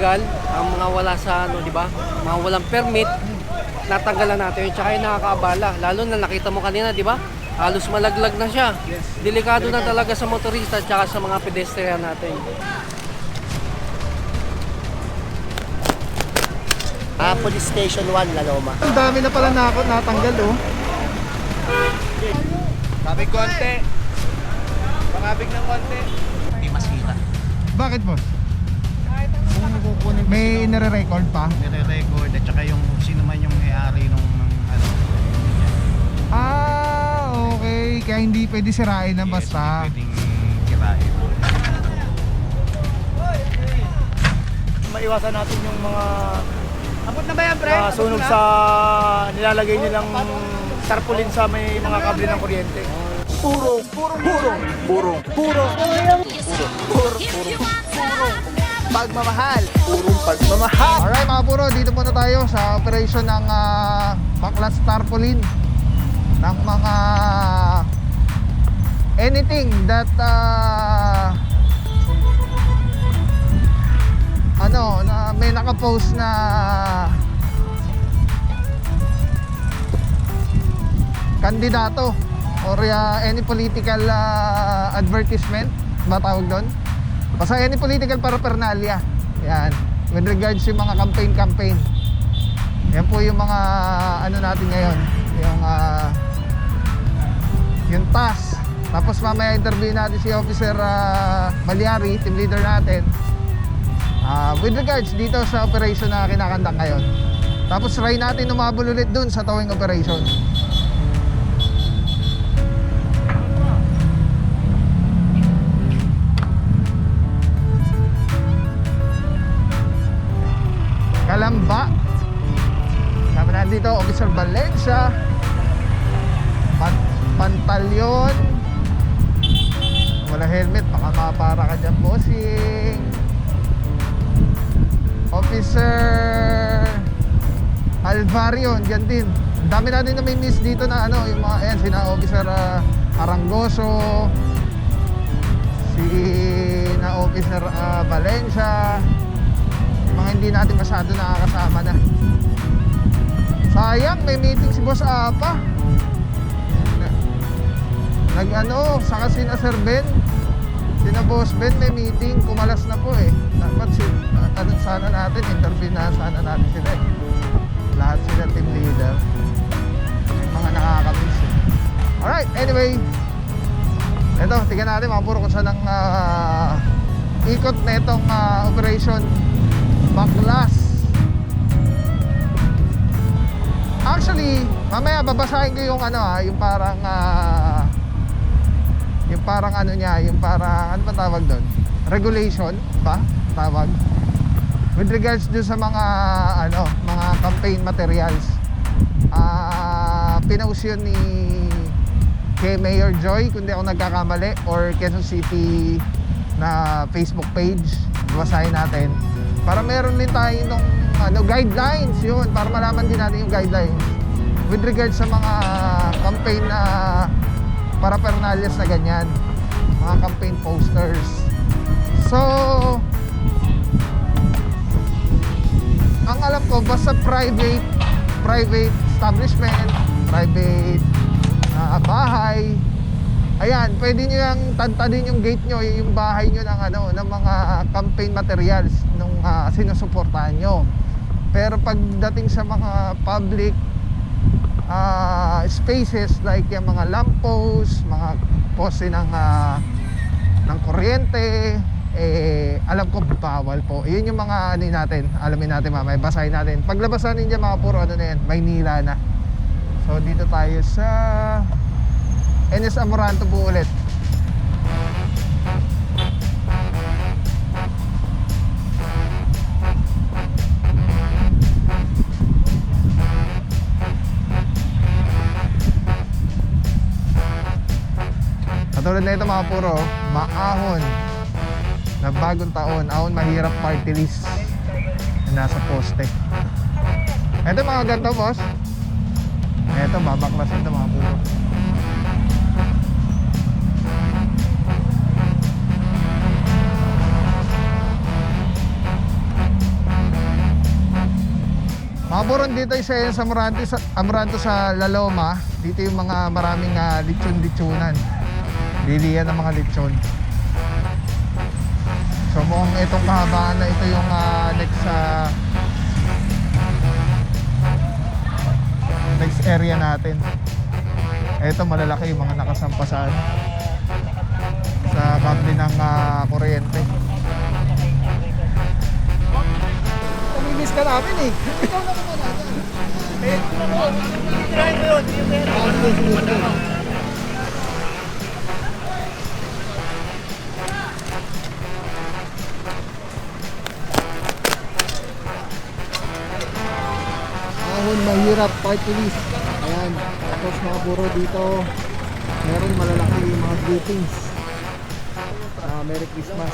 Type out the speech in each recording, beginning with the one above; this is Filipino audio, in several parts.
illegal, ang mga wala sa ano, di ba? Mga walang permit, natanggalan natin yun. Tsaka yung nakakaabala. Lalo na nakita mo kanina, di ba? Halos malaglag na siya. Delikado na talaga sa motorista tsaka sa mga pedestrian natin. Police Station 1, Laloma. Ang dami na pala natanggal, oh. Sabing konti. Pangabig ng konti. Hindi masira. Bakit, boss? Kung kukunin mo May nire-record pa? nire-record at saka yung sino man yung may-ari nung ano. Okay. Kaya hindi pwede sirain ng basta. Pwedeng kirain. Maiwasan natin yung mga Abot na ba yan, pre? sunog sa nilalagay nilang tarpaulin sa may mga kable ng kuryente. Puro pagmamahal. Purong pagmamahal. Alright mga puro, dito muna tayo sa operation ng baklas tarpaulin ng mga anything that na may nakapost na kandidato or any political advertisement ba tawag doon? Basta any political paraphernalia. Yan. With regards yung mga campaign. Yan po yung mga ano natin ngayon. Yung task. Tapos mamaya interview natin si Officer Malyari, team leader natin. With regards dito sa operation na kinakandak ngayon. Tapos try natin umabol ulit dun sa towing operation. Kalamba. Sabi nandito, Officer Valencia. Pantalyon. Wala helmet, baka mapara ka dyan, bossing. Officer Alvario, dyan din. Ang dami natin na may miss dito na ano, yung mga, ayan, sina Officer Arangoso, na Officer Valencia. Mga hindi natin masyado nakakasama na. Sayang, may meeting si Boss Apa. Saka sina Sir Ben, sina Boss Ben may meeting, kumalas na po eh. Dapat sana natin, interview na sana natin sila eh. Lahat sila team leader. Mga nakakamiss eh. Alright, anyway. Ito, tingnan natin mga puro kung saan ang ikot na itong operation baklas. Actually, mamaya babasahin ko yung yung parang yung parang ano ba tawag doon? Regulation ba tawag? With regards dun sa mga mga campaign materials. Pinaus yun ni kay Mayor Joy, kung di ako nagkakamali, or Quezon City na Facebook page. Babasahin natin para meron din tayo nung guidelines yun, para malaman din natin yung guidelines with regards sa mga campaign na paraphernalias na ganyan, mga campaign posters. So ang alam ko, basta private establishment, private bahay, ayan, pwede nyo yung tantadin yung gate nyo, yung bahay nyo ng mga campaign materials nung sinusuportahan nyo. Pero pagdating sa mga public spaces like yung mga lamppost, mga poste ng kuryente, alam ko bawal po. Yun yung mga natin, alamin natin mamaya, basahin natin. Paglabasan ninyo mga puro na yan, Maynila na. So dito tayo sa NS Amoranto po ulit. Katulad na ito mga puro, maahon na bagong taon, ahon mahirap party list na nasa poste. Ito mga ganito, boss. Ito, babaklasin ito mga puro. Mga buron, dito isa yan sa Amoranto sa La Loma. Dito yung mga maraming lechon-lechonan. Bili yan ng mga lechon. So mukhang itong kahabaan na ito yung next area natin. Ito malalaki yung mga nakasampasan sa kable ng kuryente. Pamimiss ka namin eh. Ikaw na naman natin. Try mo yun. Ahon mahirap party list. Ayan. Tapos mga buro dito. Meron malalaki yung mga greetings. Merry Christmas.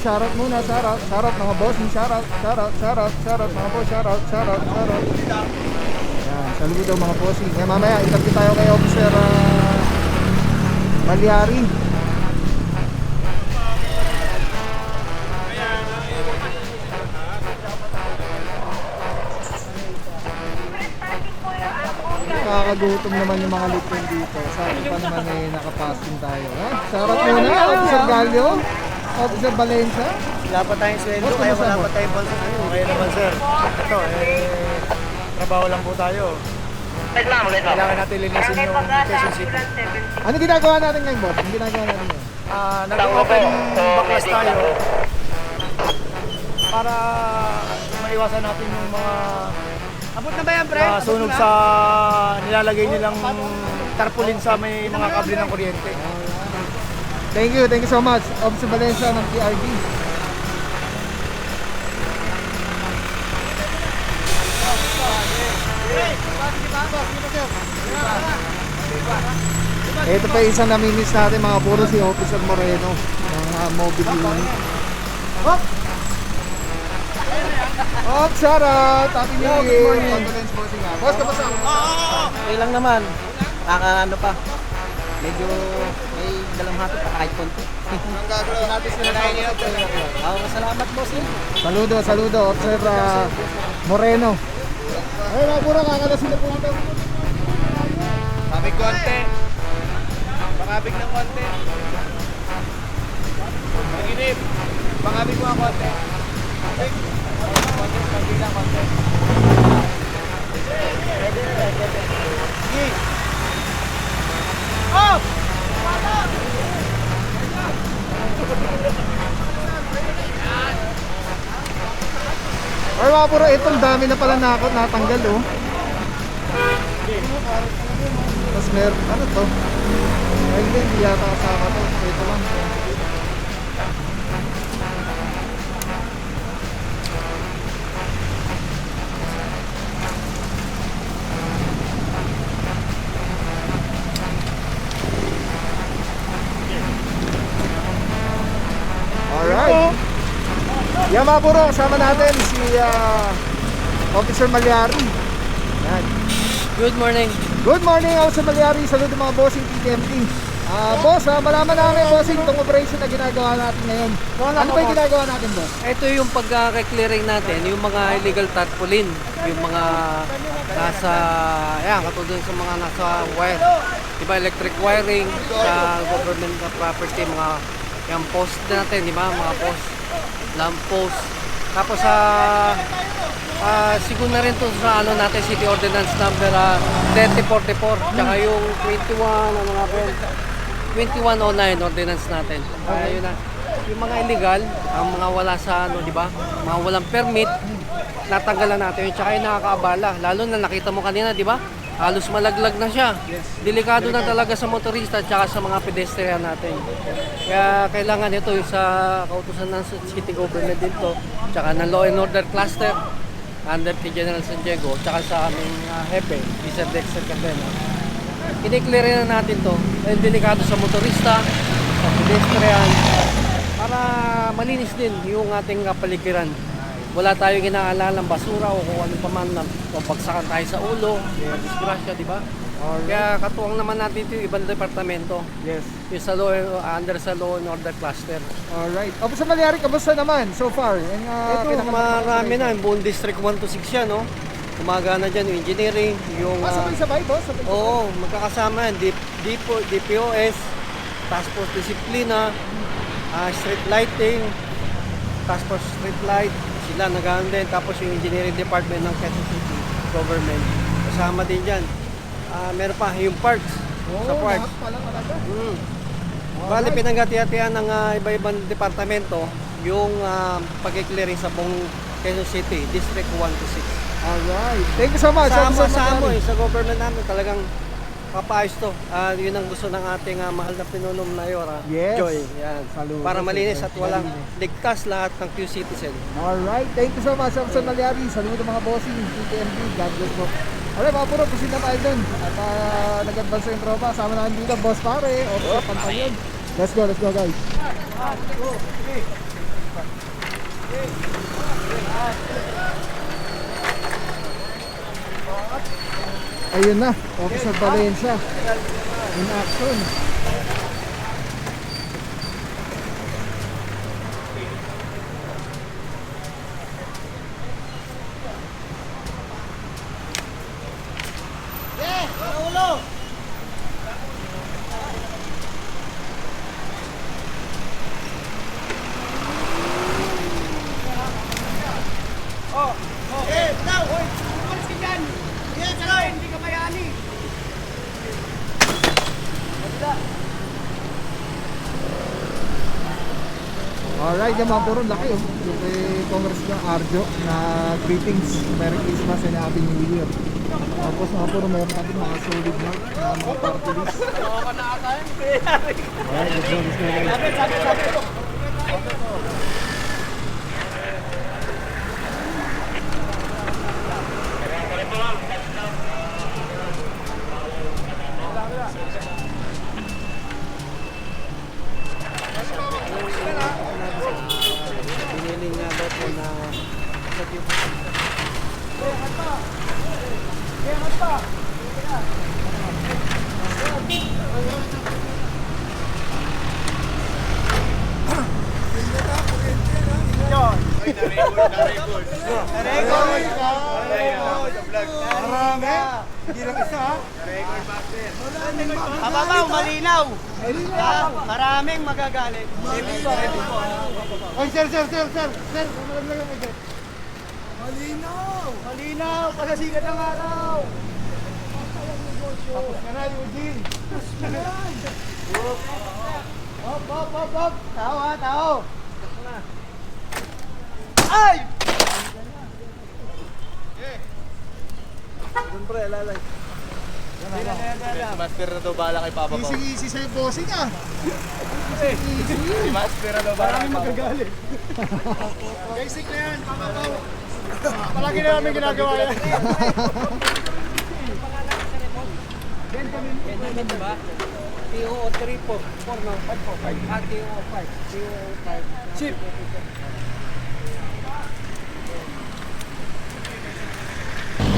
Shoutout muna, shoutout mga boss, shoutout mga boss, shoutout. Yan, saludo mga bossing. Yan, mamaya interview tayo kay Officer Malyari. Nakakagutom naman yung mga lechon dito. Sabi pa naman nakapasting tayo. Shoutout muna, Officer Galio, Officer Valencia. Wala pa tayong sweldo, Boss, kaya kamusta wala po? pa tayong bolsa. Okay naman sir. Ito trabaho lang po tayo. Kailangan natin linisin yung Quezon City. Ano ginagawa natin ngayon, boss? Ano ginagawa natin ngayon? Nag-open backlash tayo para maiwasan natin yung mga Abot na ba yan, pre? sunog sa nilalagay nilang tarpaulin sa may mga kable ng kuryente. Thank you so much. Officer Valencia ng PRD. Ito pa isang namimiss natin mga puro si Officer Moreno ng Mobile Unit. Hop! Hop, shoutout! Happy New Year! Condolence bossing nga. Boss, kamusta? Okay lang naman. Ano pa. Medyo may dalamhati pa kahit konti. Ang gagawin natin sila Salamat boss eh. Saludo, Officer Moreno. Ay, mga puro kakalasin na po ito. Pabig konti. Pangabig ng konti. Paginip. Pangabig mo ang konti. Konti, pagin lang konti. Sige. Up! Ay, mga puro, itong dami na pala natanggal, oh. Tapos meron, ano to? Ay, hindi yata kasama to. Ito lang. Alright. Yan mga puro, kasama natin si Officer Malyari. Yan. Good morning. Good morning, Officer Malyari. Saludo mga bossing TTMT. Boss, malaman namin bossing itong operation na ginagawa natin ngayon. Ano ba yung ginagawa natin, boss? Ito yung pagka-clearing natin, yung mga illegal tarpaulin, yung mga nasa, ayan, katulad sa mga nasa wire, diba, electric wiring, sa government property, mga yung post natin, diba, mga post, lamp post. Tapos siguro na rin to sa ano natin, City Ordinance number 3044, tsaka yung 21, ano nga po yun? 2109 ordinance natin. Yun na. Yung mga illegal, ang mga wala sa ano, di ba? Mga walang permit, natanggalan natin yun. Tsaka yung nakakaabala. Lalo na nakita mo kanina, di ba? Halos malaglag na siya. Delikado na talaga sa motorista at sa mga pedestrian natin. Kaya kailangan ito yung sa kautusan ng city government dito, tsaka ng law and order cluster under kay General San Diego, tsaka sa aming hepe, Mr. Dexter Cadena. Kiniklear na natin to. Dahil delikado sa motorista, sa pedestrian, para malinis din yung ating kapaligiran. Wala tayong inaalalang basura o kung ano pa man na pagsakan tayo sa ulo, disgrasya, di ba? Alright. Kaya katuwang naman natin ito yung ibang departamento. Yes. Yung sa under sa law and order cluster. Alright. Officer Malyari, kamusta naman so far? Yung, Ito, marami na. Yung buong District 1 to 6 yan, no? Gumagana dyan yung engineering, yung... sabay-sabay, boss? Sabay-sabay. Oo, magkakasama yan. DPOS, Task Force Disiplina, Street Lighting, Task Force Street Light, sila nag-ano din. Tapos yung Engineering Department ng Quezon City Government, kasama din dyan. Meron pa yung parks, sa parks. Lahat pala talaga. Bali, pinanggati-hatian ng iba-ibang departamento yung pag-clearing sa buong Quezon City, District 1 to 6. Alright. Thank you so much. Officer Sama-sama Malyari. sa government namin talagang papaayos to. Yun ang gusto ng ating mahal na pinunom na Mayora, Yes. Joy. Yan. Saludo, Para malinis sir. at walang ligtas lahat ng Q-citizen. Alright. Thank you so much, Officer Malyari. Saludo mga bossing. PTMD. God bless po. Alright mga puro, proceed na tayo dun. At nag-advance yung tropa. Sama namin dito, Boss Pare. Officer Pantayon. Let's go guys. Ayun na, Officer Valencia in action. Alright, yung mga puro laki oh. Yung kay Congressman Arjo na greetings, Merry Christmas and Happy New Year. Tapos mga puro meron natin mga solid na mga party list. Alright, let's go guys. Biniling nga daw po na Ababaw, malinaw. Maraming magagalit. Oy, sir. Malinaw, palasigan ng araw. Tapos ka na, Eugene. Hop. Tao. Ay! Doon pre, alalay. Master na daw bala kay Papa Pao. Easy sa'yo, bossing ah. Si Master na daw bala kay Papa Pao. Basic na yan, Papa Pao. Palagi na namin ginagawa yan. diba? TO 344 ng 545 at TO 5 Chief.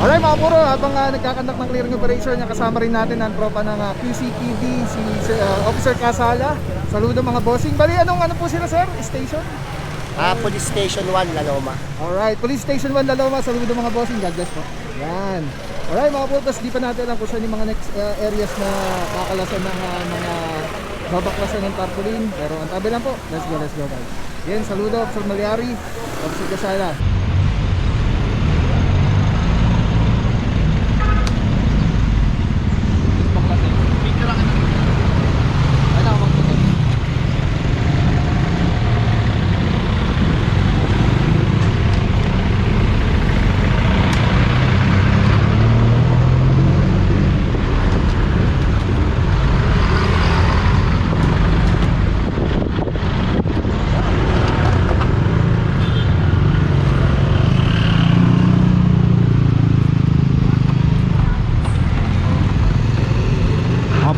Alright mga puro, habang nagkakandak ng clearing operation niya, kasama rin natin ang tropa ng QCPD, si Officer Casala. Saludo mga bossing. Bali, ano po sila sir? Station? Police Station 1, Laloma. Alright, Police Station 1 Laloma, saludo mga bossing. God bless po. Yan. Alright mga puro, tapos di pa natin alam kung saan yung mga next areas na kakalasan ng mga babaklasan ng tarpaulin. Pero ang tabi lang po. Let's go guys. Yan, saludo Officer Malyari, Officer Casala.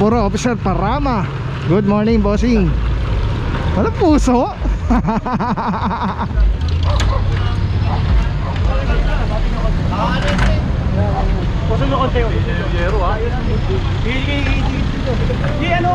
Puro Officer Parama. Good morning, bossing. Walang puso. Puso nyo konti yung yero ha. Di ano?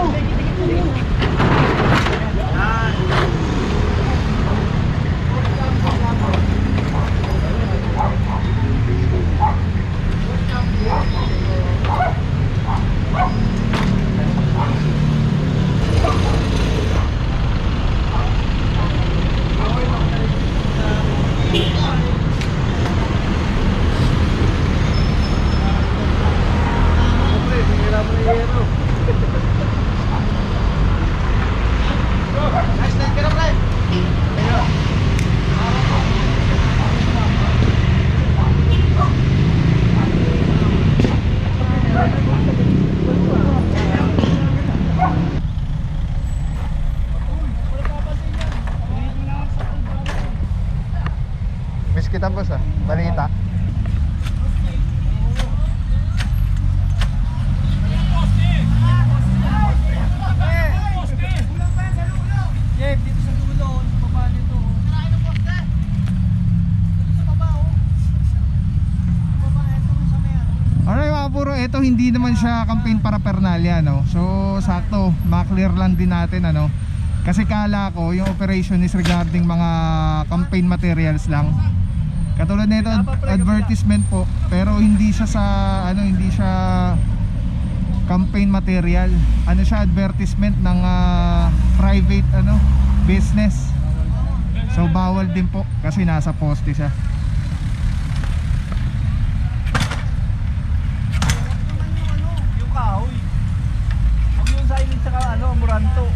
Miss kita boss ah, balita. Alright mga puro, ito hindi naman siya campaign para pernalya, no? So sakto, ma-clear lang din natin ano. Kasi kala ko yung operation is regarding mga campaign materials lang. Katulad nito advertisement po, pero hindi siya sa ano, hindi siya campaign material. Ano siya, advertisement ng private ano, business. So bawal din po kasi nasa poste siya. Yung kahoy. Huwag yung silent sa ano, muranto.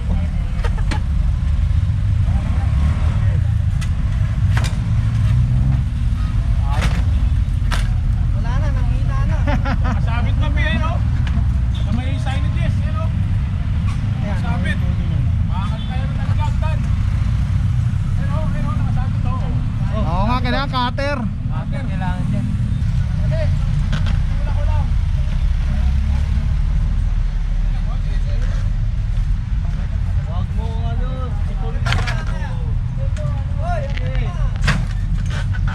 Sabit na piya, no? Na may signages, yun, no? Sabit. Bakit kayo na nagagdan? Pero, nakasabit to. Oo nga, kailangan cutter. Kailangan dyan. Huwag mo ano, ituloy na.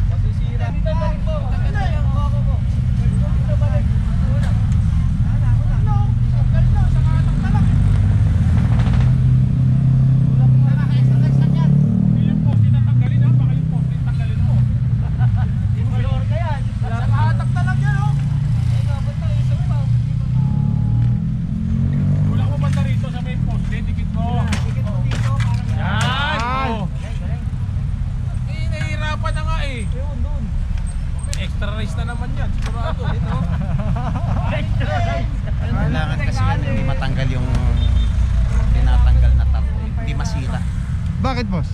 Masisira. Dito balik po. Yung poste na tanggalin, ha? Baka yung poste tanggalin mo. Hatak na lang yan, oh. Wala mo banda rito sa may poste, dikit mo. Yan! Oh. Eh, nahihirapan na nga eh. Okay, extra rice na naman yan, sigurado. Ito. Kailangan kasi yun, hindi matanggal yung tinatanggal na tapo, hindi masira. Bakit boss?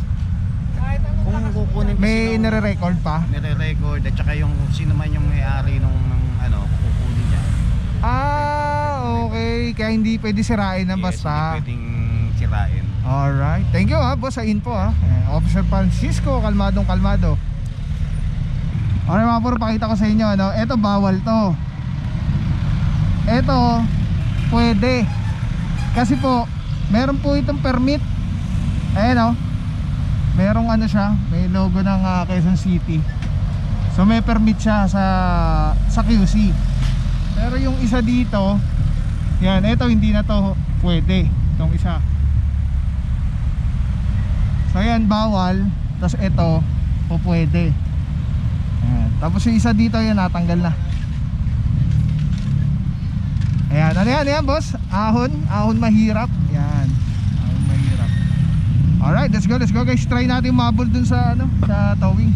Kung kukunin May kasi nung nire-record pa? nire-record at saka yung sino man yung may-ari nung ano, kukunin niya. Okay. Kaya hindi pwede sirain ng Yes, basta. hindi pwedeng sirain. Alright. Thank you boss sa info Officer Francisco, kalmadong kalmado. Alright mga puro, pakita ko sa inyo ano. Ito bawal to. Ito pwede. Kasi po meron po itong permit. Ayan merong ano siya, may logo ng Quezon City. So may permit siya sa QC. Pero yung isa dito, yan, ito hindi na to pwede. Itong isa. So yan, bawal. Tapos ito, po pwede. Ayan. Tapos yung isa dito, yan, natanggal na. Ayan, ano yan boss? Ahon mahirap. Yan, ahon mahirap. Alright, let's go guys. Try natin mabol dun sa ano, sa towing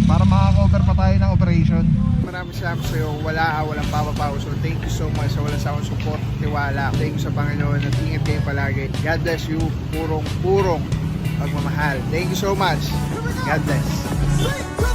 para maka-cover pa tayo ng operation. Maraming salamat sa iyo. Walang papapaw. So thank you so much sa walang sawang support, tiwala. Thank you sa Panginoon at ingat kayo palagi. God bless you. Purong pagmamahal. Thank you so much. God bless.